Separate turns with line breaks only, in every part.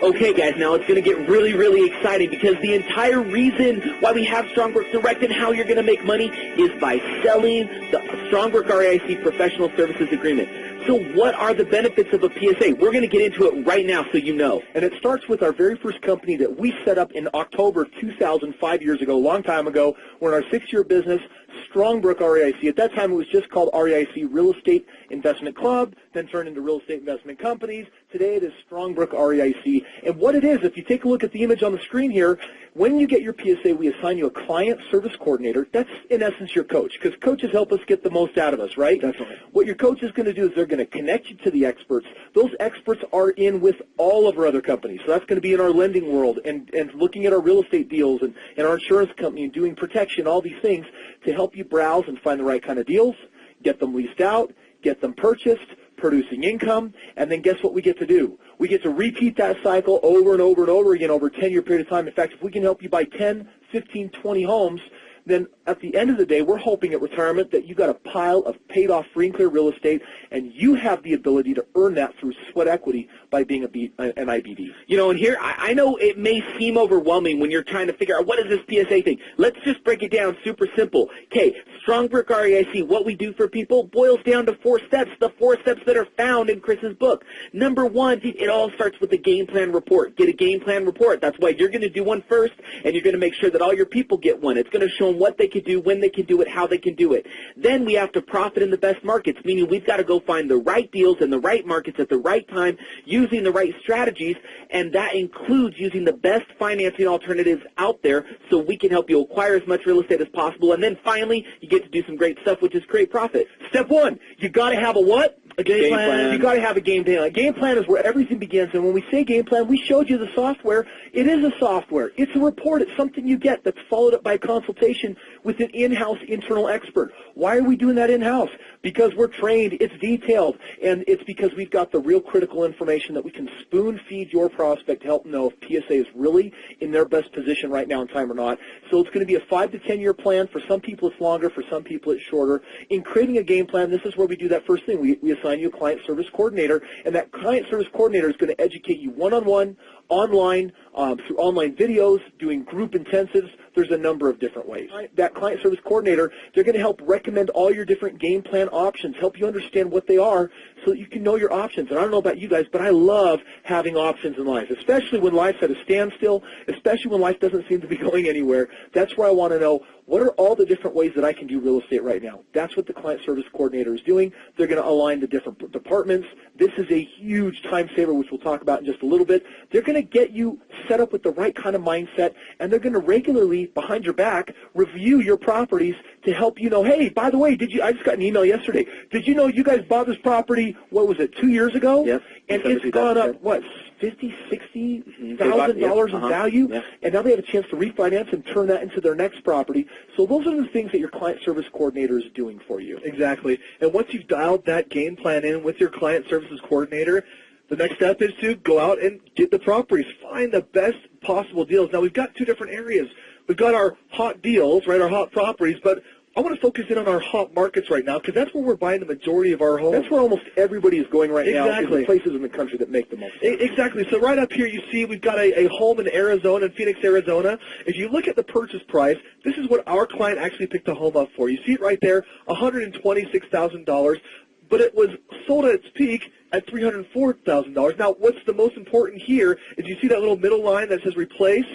Okay, guys, now it's going to get really, really exciting because the entire reason why we have Strongbrook Direct and how you're going to make money is by selling the Strongbrook REIC Professional Services Agreement. So what are the benefits of a PSA? We're going to get into it right now so you know.
And it starts with our very first company that we set up in October 2000, 5 years ago, a long time ago. We're in our 6-year business, Strongbrook REIC. At that time, it was just called REIC Real Estate Investment Club, then turned into Real Estate Investment Companies. Today, it is Strongbrook REIC. And what it is, if you take a look at the image on the screen here, when you get your PSA, we assign you a client service coordinator. That's, in essence, your coach, because coaches help us get the most out of us, right?
Definitely.
What your coach is going to do is they're going to connect you to the experts. Those experts are in with all of our other companies. So that's going to be in our lending world and looking at our real estate deals and our insurance company and doing protection, all these things to help you browse and find the right kind of deals, get them leased out, get them purchased, producing income, and then guess what we get to do? We get to repeat that cycle over and over and over again over a 10-year period of time. In fact, if we can help you buy 10, 15, 20 homes, then at the end of the day, we're hoping at retirement that you got a pile of paid-off free and clear real estate, and you have the ability to earn that through sweat equity by being an IBD.
You know, and here, I know it may seem overwhelming when you're trying to figure out what is this PSA thing. Let's just break it down super simple. Okay, Strongbrook REIC, what we do for people boils down to 4 steps, the 4 steps that are found in Chris's book. Number 1, it all starts with a game plan report. Get a game plan report. That's why you're going to do one first, and you're going to make sure that all your people get one. It's going to show them what they can do, when they can do it, how they can do it. Then we have to profit in the best markets, meaning we've got to go find the right deals in the right markets at the right time, using the right strategies, and that includes using the best financing alternatives out there so we can help you acquire as much real estate as possible. And then finally, you get to do some great stuff, which is create profit.
Step 1, you got to have a what?
A game plan.
You got to have a game plan. A game plan is where everything begins. And when we say game plan, we showed you the software. It is a software. It's a report. It's something you get that's followed up by a consultation with an in-house internal expert. Why are we doing that in-house? Because we're trained. It's detailed. And it's because we've got the real critical information that we can spoon-feed your prospect to help them know if PSA is really in their best position right now in time or not. So it's going to be a 5 to 10-year plan. For some people, it's longer. For some people, it's shorter. In creating a game plan, this is where we do that first thing. We assign you a client service coordinator, and that client service coordinator is going to educate you one-on-one, online, through online videos, doing group intensives. There's a number of different ways. That client service coordinator, they're going to help recommend all your different game plan options, help you understand what they are so that you can know your options. And I don't know about you guys, but I love having options in life, especially when life's at a standstill, especially when life doesn't seem to be going anywhere. That's where I want to know, what are all the different ways that I can do real estate right now? That's what the client service coordinator is doing. They're going to align the different departments. This is a huge time saver, which we'll talk about in just a little bit. They're going to get you set up with the right kind of mindset, and they're going to regularly, behind your back, review your properties to help you know, hey, by the way, I just got an email yesterday. Did you know you guys bought this property, what was it, 2 years ago?
Yep.
And it's gone up, what, $50,000, $60,000 in value?
Yep.
And now they have a chance to refinance and turn that into their next property. So those are the things that your client service coordinator is doing for you.
Exactly. And once you've dialed that game plan in with your client services coordinator, the next step is to go out and get the properties. Find the best possible deals. Now, we've got 2 different areas. We've got our hot deals, right, our hot properties, but I want to focus in on our hot markets right now because that's where we're buying the majority of our homes.
That's where almost everybody is going right now.
Exactly.
Is the places in the country that make the most sense.
Exactly. So right up here you see we've got a home in Arizona, in Phoenix, Arizona. If you look at the purchase price, this is what our client actually picked the home up for. You see it right there, $126,000, but it was sold at its peak at $304,000. Now, what's the most important here is you see that little middle line that says replace,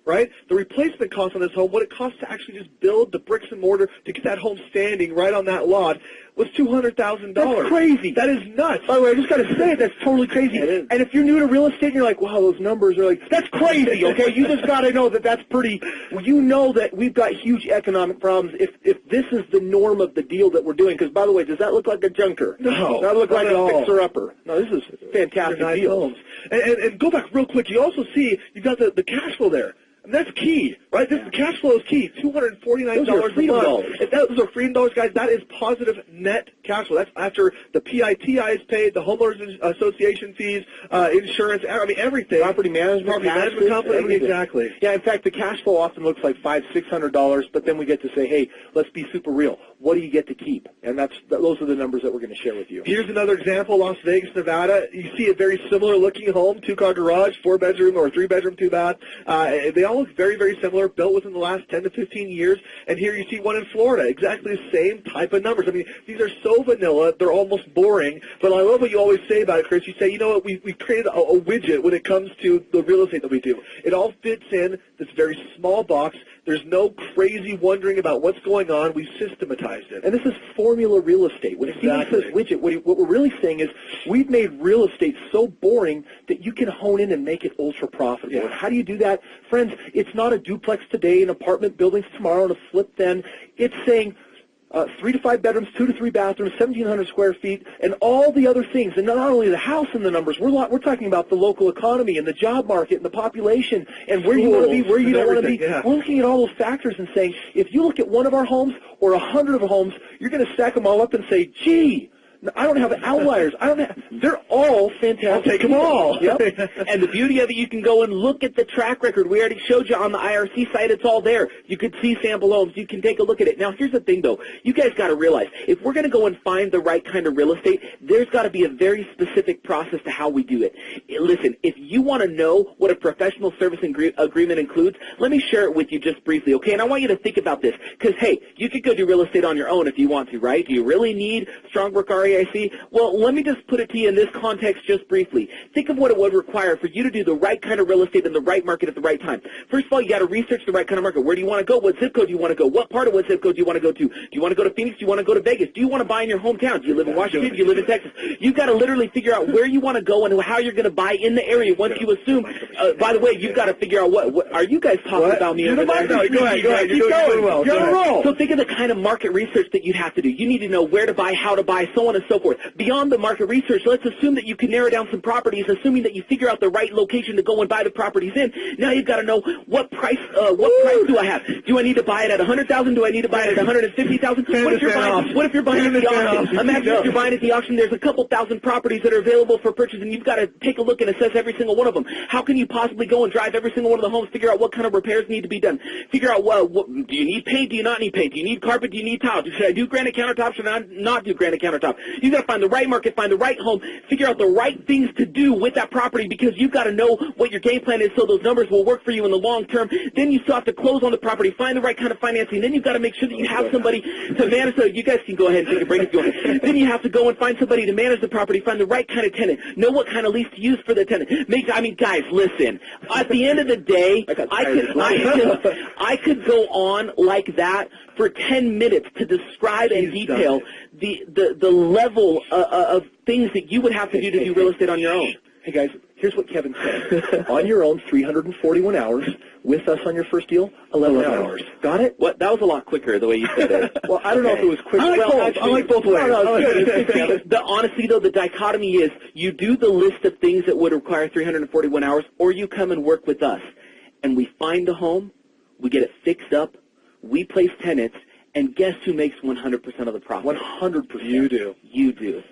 right? The replacement cost on this home, what it costs to actually just build the bricks and mortar to get that home standing right on that lot, was $200,000.
That's crazy.
That is nuts.
By the way, I just got to say, that's totally crazy.
It is.
And if you're new to real estate and you're like, wow, those numbers are like, that's crazy, okay? You just got to know that that's pretty, well, you know that we've got huge economic problems if this is the norm of the deal that we're doing. Because, by the way, does that look like a junker?
No.
Does that look like a fixer-upper? No, this is fantastic
nice
deal.
homes. And go back real quick. You also see you've got the cash flow there. And that's key, right? This cash flow is key. $249 a month. If those are freedom dollars, guys, that is positive net cash flow. That's after the PITI is paid, the homeowners association fees, insurance, I mean everything.
Property management
company,
everything.
exactly.
Yeah, in fact, the cash flow often looks like $500-600, but then we get to say, hey, let's be super real. What do you get to keep? And those are the numbers that we're going to share with you.
Here's another example, Las Vegas, Nevada. You see a very similar looking home, 2-car garage, 4-bedroom or 3-bedroom, 2-bath. They all look very, very similar, built within the last 10 to 15 years. And here you see one in Florida, exactly the same type of numbers. I mean, these are so vanilla, they're almost boring. But I love what you always say about it, Chris. You say, you know what, we created a widget when it comes to the real estate that we do. It all fits in this very small box. There's no crazy wondering about what's going on. We've systematized it.
And this is formula real estate. When Stephen says widget, what we're really saying is we've made real estate so boring that you can hone in and make it ultra profitable.
Yeah.
And how do you do that? Friends, it's not a duplex today, an apartment buildings tomorrow, and a flip then. It's saying 3 to 5 bedrooms, 2 to 3 bathrooms, 1,700 square feet, and all the other things. And not only the house and the numbers, we're talking about the local economy and the job market and the population and where you want to be, where you don't want to be.
Yeah.
We're looking at all those factors and saying, if you look at one of our homes or 100 of our homes, you're going to stack them all up and say, gee, I don't have outliers. They're all fantastic.
I'll take them all.
Yep.
And the beauty of it, you can go and look at the track record. We already showed you on the IRC site. It's all there. You could see sample homes. You can take a look at it. Now, here's the thing, though. You guys got to realize, if we're going to go and find the right kind of real estate, there's got to be a very specific process to how we do it. Listen, if you want to know what a professional service agreement includes, let me share it with you just briefly, okay? And I want you to think about this because, hey, you could go do real estate on your own if you want to, right? Do you really need Strongbrook REIC? Well, let me just put it to you in this context just briefly. Think of what it would require for you to do the right kind of real estate in the right market at the right time. First of all, you got to research the right kind of market. Where do you want to go? What zip code do you want to go? What part of what zip code do you want to go to? Do you want to go to Phoenix? Do you want to go to Vegas? Do you want to buy in your hometown? Do you live in Washington? Do you live in Texas? You've got to literally figure out where you want to go and how you're going to buy in the area once you assume. By the way, you've got to figure out what are you guys talking about me over there?
No, go ahead.
Keep going. You're on a roll.
So think of the kind of market research that you'd have to do. You need to know where to buy, how to buy, so on and so forth. Beyond the market research, let's assume that you can narrow down some properties, assuming that you figure out the right location to go and buy the properties in. Now you've got to know what price do I have? Do I need to buy it at $100,000? Do I need to buy it at $150,000? What if you're buying at the auction? Imagine if you're buying at the auction, there's a couple thousand properties that are available for purchase, and you've got to take a look and assess every single one of them. How can you possibly go and drive every single one of the homes, figure out what kind of repairs need to be done, figure out what do you need paint, do you not need paint, do you need carpet, do you need tile, should I do granite countertops, should I not do granite countertop? You've got to find the right market, find the right home, figure out the right things to do with that property because you've got to know what your game plan is so those numbers will work for you in the long term. Then you still have to close on the property, find the right kind of financing. Then you've got to make sure that you have somebody to manage. So you guys can go ahead and take a break if you want. Then you have to go and find somebody to manage the property, find the right kind of tenant, know what kind of lease to use for the tenant. Guys, listen. At the end of the day, I could go on like that for 10 minutes to describe and detail the level of things that you would have to do real estate on your own.
Hey, guys, here's what Kevin said. On your own, 341 hours. With us on your first deal, 11 hours. Got it?
What? That was a lot quicker the way you said it.
Well, I don't know if it was quick.
I like both ways.
Honestly, though, the dichotomy is you do the list of things that would require 341 hours, or you come and work with us. And we find a home, we get it fixed up, we place tenants, and guess who makes 100% of the profit?
100%.
You do.
You do.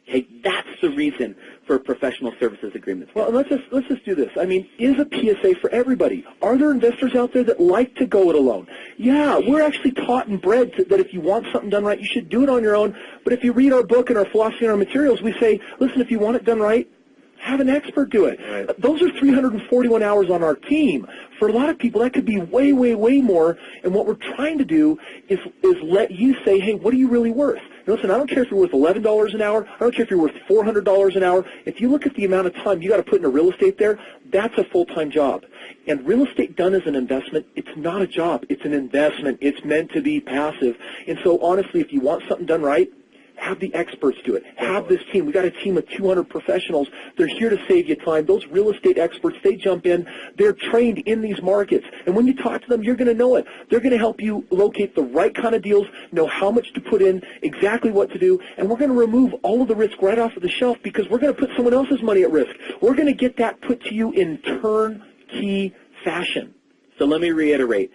Okay, that's the reason for professional services agreements.
Well, let's just do this. I mean, is a PSA for everybody? Are there investors out there that like to go it alone? Yeah, we're actually taught and bred that if you want something done right, you should do it on your own. But if you read our book and our philosophy and our materials, we say, listen, if you want it done right, have an expert do it. Right. Those are 341 hours on our team. For a lot of people, that could be way, way, way more. And what we're trying to do is let you say, hey, what are you really worth? And listen, I don't care if you're worth $11 an hour. I don't care if you're worth $400 an hour. If you look at the amount of time you got to put into real estate there, that's a full-time job. And real estate done as an investment, it's not a job. It's an investment. It's meant to be passive. And so, honestly, if you want something done right, have the experts do it. Have this team. We've got a team of 200 professionals. They're here to save you time. Those real estate experts, they jump in. They're trained in these markets. And when you talk to them, you're going to know it. They're going to help you locate the right kind of deals, know how much to put in, exactly what to do, and we're going to remove all of the risk right off of the shelf because we're going to put someone else's money at risk. We're going to get that put to you in turnkey fashion.
So let me reiterate.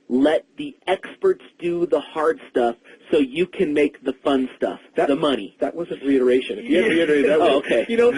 Let the experts do the hard stuff so you can make the fun stuff, the money.
That wasn't reiteration.
If you had reiterated that way.
Oh, okay.
You know,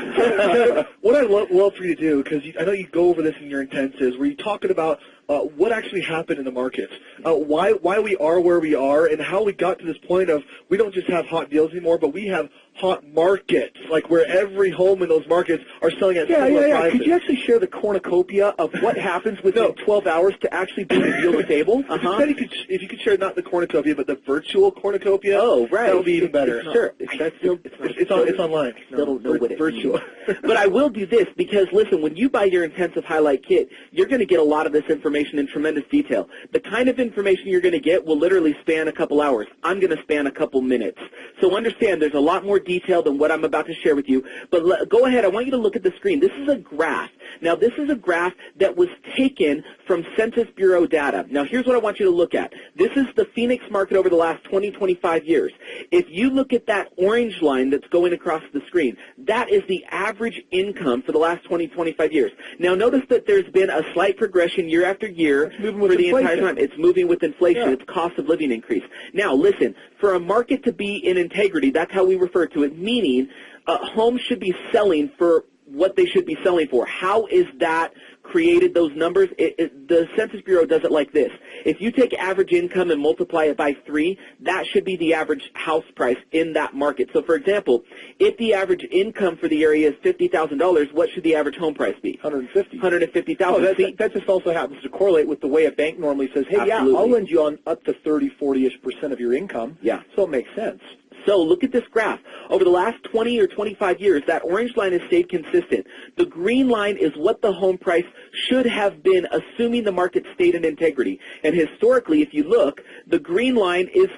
what I'd love for you to do, because I know you go over this in your intensives, where you're talking about what actually happened in the markets, why we are where we are, and how we got to this point of we don't just have hot deals anymore, but we have hot markets, like where every home in those markets are selling at similar prices.
Could you actually share the cornucopia of what happens within 12 hours to actually bring a deal to the table?
If you could share not the cornucopia, but the virtual cornucopia,
oh, right.
that would be even better.
Sure.
It's online.
Still don't know what it
virtual.
But I will do this because, listen, when you buy your intensive highlight kit, you're going to get a lot of this information in tremendous detail. The kind of information you're going to get will literally span a couple hours. I'm going to span a couple minutes. So understand there's a lot more detail than what I'm about to share with you. But go ahead. I want you to look at the screen. This is a graph. Now, this is a graph that was taken from Census Bureau data. Now, here's what I want you to look at. This is the Phoenix market over the last 20, 25 years. If you look at that orange line that's going across the screen, that is the average income for the last 20, 25 years. Now, notice that there's been a slight progression year after year for the entire time. It's moving with inflation. It's cost of living increase. Now, listen, for a market to be in integrity, that's how we refer to it, meaning homes should be selling for what they should be selling for. How is that created, those numbers? The Census Bureau does it like this. If you take average income and multiply it by 3, that should be the average house price in that market. So, for example, if the average income for the area is $50,000, what should the average home price be? $150,000.
Oh, that just also happens to correlate with the way a bank normally says, hey,
Absolutely.
I'll lend you on up to 30, 40-ish% of your income.
Yeah.
So it makes sense.
So look at this graph. Over the last 20 or 25 years, that orange line has stayed consistent. The green line is what the home price should have been, assuming the market stayed in integrity. And historically, if you look, the green line is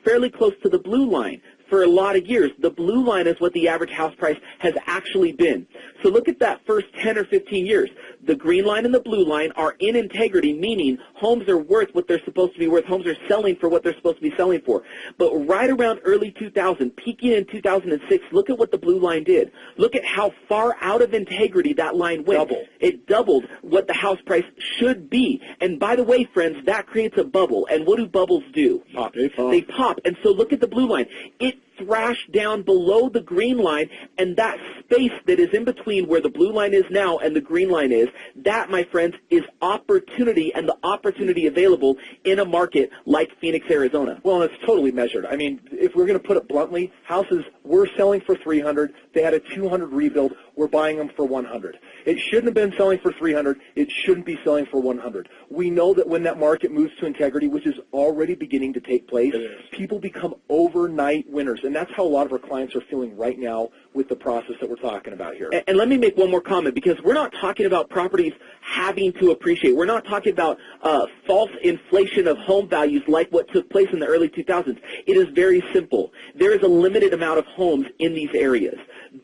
fairly close to the blue line. For a lot of years, the blue line is what the average house price has actually been. So look at that first 10 or 15 years. The green line and the blue line are in integrity, meaning homes are worth what they're supposed to be worth. Homes are selling for what they're supposed to be selling for. But right around early 2000, peaking in 2006, look at what the blue line did. Look at how far out of integrity that line went. It doubled what the house price should be. And by the way, friends, that creates a bubble. And what do bubbles do?
Pop.
They pop. And so look at the blue line. It thrashed down below the green line, and that space that is in between where the blue line is now and the green line is, that, my friends, is opportunity, and the opportunity available in a market like Phoenix, Arizona.
Well, it's totally measured. I mean, if we're going to put it bluntly, houses we're selling for $300. They had a $200 rebuild. We're buying them for $100. It shouldn't have been selling for $300. It shouldn't be selling for $100. We know that when that market moves to integrity, which is already beginning to take place, people become overnight winners. And that's how a lot of our clients are feeling right now with the process that we're talking about here.
And let me make one more comment, because we're not talking about properties having to appreciate. We're not talking about false inflation of home values like what took place in the early 2000s. It is very simple. There is a limited amount of homes in these areas.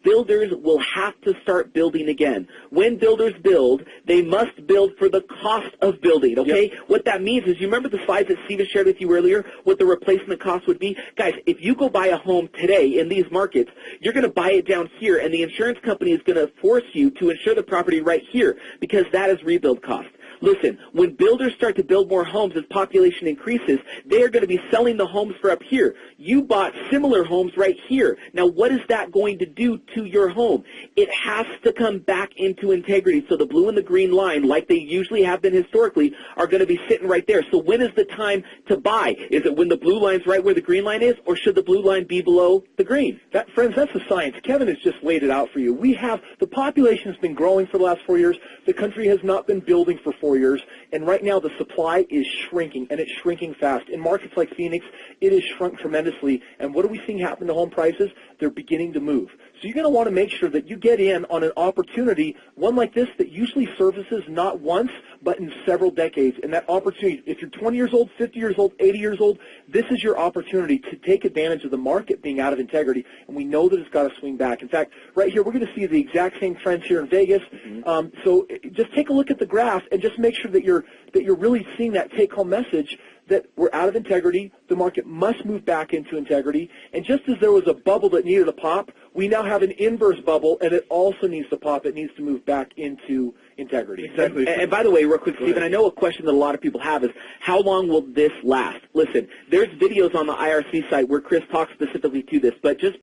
Builders will have to start building again. When builders build, they must build for the cost of building, okay? Yep. What that means is, you remember the slides that Steven shared with you earlier, what the replacement cost would be? Guys, if you go buy a home today in these markets, you're going to buy it down here, and the insurance company is going to force you to insure the property right here, because that is rebuild cost. Listen, when builders start to build more homes as population increases, they are going to be selling the homes for up here. You bought similar homes right here. Now, what is that going to do to your home? It has to come back into integrity. So the blue and the green line, like they usually have been historically, are going to be sitting right there. So when is the time to buy? Is it when the blue line's right where the green line is, or should the blue line be below the green?
Friends, that's the science. Kevin has just laid it out for you. The population has been growing for the last 4 years. The country has not been building for 4 years, and right now the supply is shrinking, and it's shrinking fast. In markets like Phoenix, it has shrunk tremendously, and what are we seeing happen to home prices? They're beginning to move. So you're going to want to make sure that you get in on an opportunity, one like this, that usually surfaces not once, but in several decades. And that opportunity, if you're 20 years old, 50 years old, 80 years old, this is your opportunity to take advantage of the market being out of integrity, and we know that it's got to swing back. In fact, right here, we're going to see the exact same trends here in Vegas. So just take a look at the graph and just make sure that you're really seeing that take-home message that we're out of integrity, the market must move back into integrity, and just as there was a bubble that needed a pop, we now have an inverse bubble, and it also needs to pop. It needs to move back into integrity.
Exactly.
And by the way, real quick, Stephen, I know a question that a lot of people have is, how long will this last? Listen, there's videos on the IRC site where Chris talks specifically to this, but just